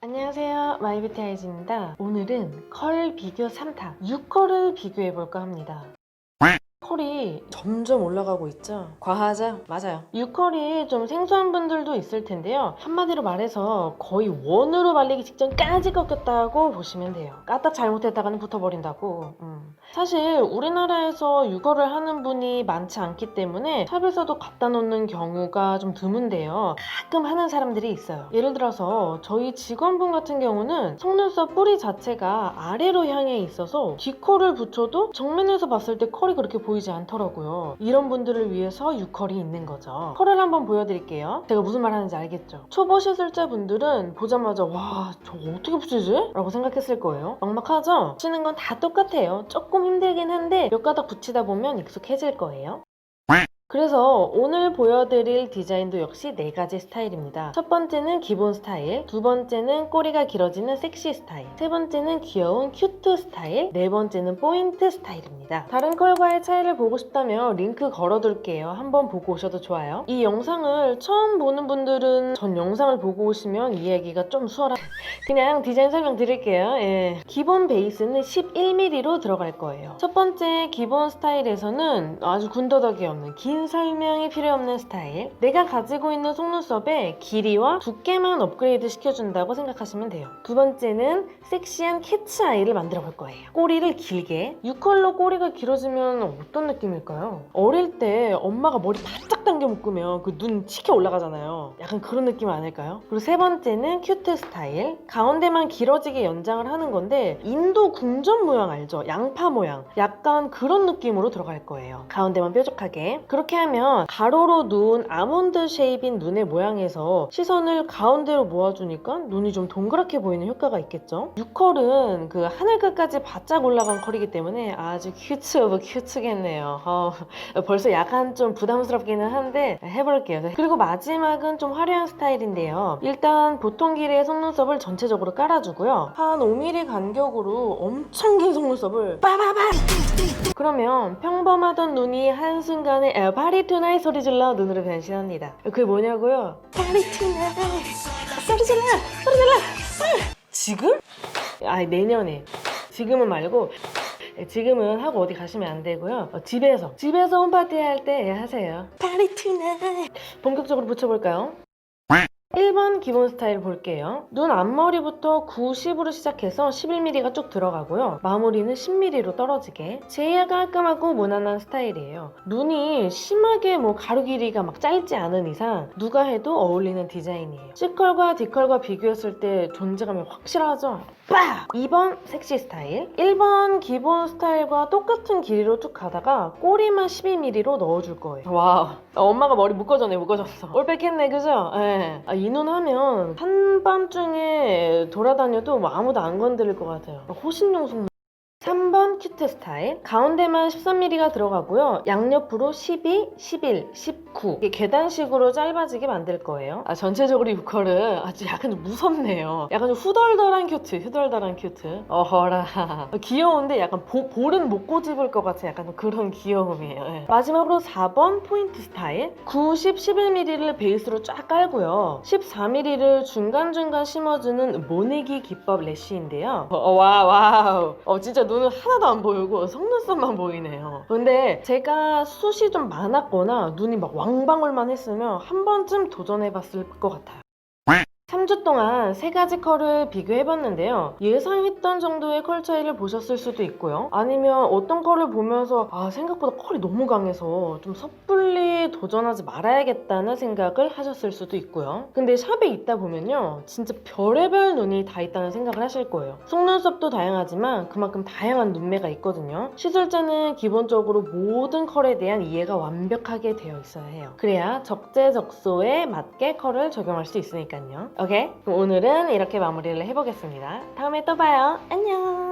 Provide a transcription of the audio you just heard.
안녕하세요, 마이뷰티 아이즈입니다. 오늘은 컬 비교 3타 6컬을 비교해볼까 합니다. 컬이 점점 올라가고 있죠? 과하죠? 맞아요. 6컬이 좀 생소한 분들도 있을 텐데요. 한마디로 말해서 거의 원으로 말리기 직전까지 꺾였다고 보시면 돼요. 까딱 잘못했다가는 붙어버린다고. 사실 우리나라에서 6컬을 하는 분이 많지 않기 때문에 샵에서도 갖다 놓는 경우가 좀 드문데요. 가끔 하는 사람들이 있어요. 예를 들어서 저희 직원분 같은 경우는 속눈썹 뿌리 자체가 아래로 향해 있어서 뒷컬을 붙여도 정면에서 봤을 때 컬이 그렇게 보이지 않더라고요. 이런 분들을 위해서 6컬이 있는 거죠. 컬을 한번 보여드릴게요. 제가 무슨 말 하는지 알겠죠? 초보 시술자분들은 보자마자 와, 저거 어떻게 붙이지? 라고 생각했을 거예요. 막막하죠? 붙이는 건 다 똑같아요. 조금 힘들긴 한데 몇 가닥 붙이다 보면 익숙해질 거예요. 그래서 오늘 보여드릴 디자인도 역시 4가지 스타일입니다. 첫 번째는 기본 스타일, 두 번째는 꼬리가 길어지는 섹시 스타일, 세 번째는 귀여운 큐트 스타일, 네 번째는 포인트 스타일입니다. 다른 컬과의 차이를 보고 싶다면 링크 걸어둘게요. 한번 보고 오셔도 좋아요. 이 영상을 처음 보는 분들은 전 영상을 보고 오시면 이해하기가 좀 수월한 그냥 디자인 설명 드릴게요. 기본 베이스는 11mm로 들어갈 거예요. 첫 번째 기본 스타일에서는 아주 군더더기 없는 긴 설명이 필요 없는 스타일. 내가 가지고 있는 속눈썹의 길이와 두께만 업그레이드 시켜준다고 생각하시면 돼요. 두 번째는 섹시한 캐치 아이를 만들어 볼 거예요. 꼬리를 길게. 6컬러 꼬리가 길어지면 어떤 느낌일까요? 어릴 때 엄마가 머리 바짝 당겨 묶으면 그 눈 치켜 올라가잖아요. 약간 그런 느낌 아닐까요? 그리고 세 번째는 큐트 스타일. 가운데만 길어지게 연장을 하는 건데 인도 궁전 모양 알죠? 양파 모양. 약간 그런 느낌으로 들어갈 거예요. 가운데만 뾰족하게. 그렇게 하면 가로로 누운 아몬드 쉐입인 눈의 모양에서 시선을 가운데로 모아주니까 눈이 좀 동그랗게 보이는 효과가 있겠죠? 6컬은 그 하늘 끝까지 바짝 올라간 컬이기 때문에 아주 큐트 오브 큐트겠네요. 벌써 약간 좀 부담스럽기는 한데 해볼게요. 그리고 마지막은 좀 화려한 스타일인데요. 일단 보통 길이의 속눈썹을 전체적으로 깔아주고요. 한 5mm 간격으로 엄청 긴 속눈썹을 빠바바! 그러면 평범하던 눈이 한순간에 파리 투나잇 소리 질러 눈으로 변신합니다. 그게 뭐냐고요? 파리 투나잇 소리 질러! 소리 질러! 지금? 내년에. 지금은 말고 지금은 하고 어디 가시면 안 되고요. 집에서 홈파티 할 때 하세요. 파리 투나잇. 본격적으로 붙여볼까요? 1번 기본 스타일 볼게요. 눈 앞머리부터 90으로 시작해서 11mm가 쭉 들어가고요. 마무리는 10mm로 떨어지게. 제일 깔끔하고 무난한 스타일이에요. 눈이 심하게 가루 길이가 막 짧지 않은 이상 누가 해도 어울리는 디자인이에요. C컬과 D컬과 비교했을 때 존재감이 확실하죠? 2번 섹시 스타일. 1번 기본 스타일과 똑같은 길이로 쭉 가다가 꼬리만 12mm로 넣어줄 거예요. 와우. 엄마가 머리 묶어줬어. 올백했네, 그죠? 이 눈 하면 한밤중에 돌아다녀도 아무도 안 건드릴 것 같아요. 호신용 속눈. 3번 큐트 스타일. 가운데만 13mm가 들어가고요. 양옆으로 12, 11, 19 이게 계단식으로 짧아지게 만들 거예요. 전체적으로 6컬은 아주 약간 좀 무섭네요. 약간 좀 후덜덜한 큐트. 어허라. 귀여운데 약간 볼은 못 꼬집을 것 같은 약간 그런 귀여움이에요. 마지막으로 4번 포인트 스타일. 90, 11mm를 베이스로 쫙 깔고요. 14mm를 중간중간 심어주는 모내기 기법 래쉬인데요. 와우. 진짜 눈은 하나도 안 보이고 속눈썹만 보이네요. 근데 제가 숱이 좀 많았거나 눈이 막 왕방울만 했으면 한 번쯤 도전해봤을 것 같아요. 3주 동안 3가지 컬을 비교해봤는데요. 예상했던 정도의 컬 차이를 보셨을 수도 있고요. 아니면 어떤 컬을 보면서 생각보다 컬이 너무 강해서 좀 섣불리 도전하지 말아야겠다는 생각을 하셨을 수도 있고요. 근데 샵에 있다 보면요. 진짜 별의별 눈이 다 있다는 생각을 하실 거예요. 속눈썹도 다양하지만 그만큼 다양한 눈매가 있거든요. 시술자는 기본적으로 모든 컬에 대한 이해가 완벽하게 되어 있어야 해요. 그래야 적재적소에 맞게 컬을 적용할 수 있으니까요. 오케이? 그럼 오늘은 이렇게 마무리를 해보겠습니다. 다음에 또 봐요. 안녕!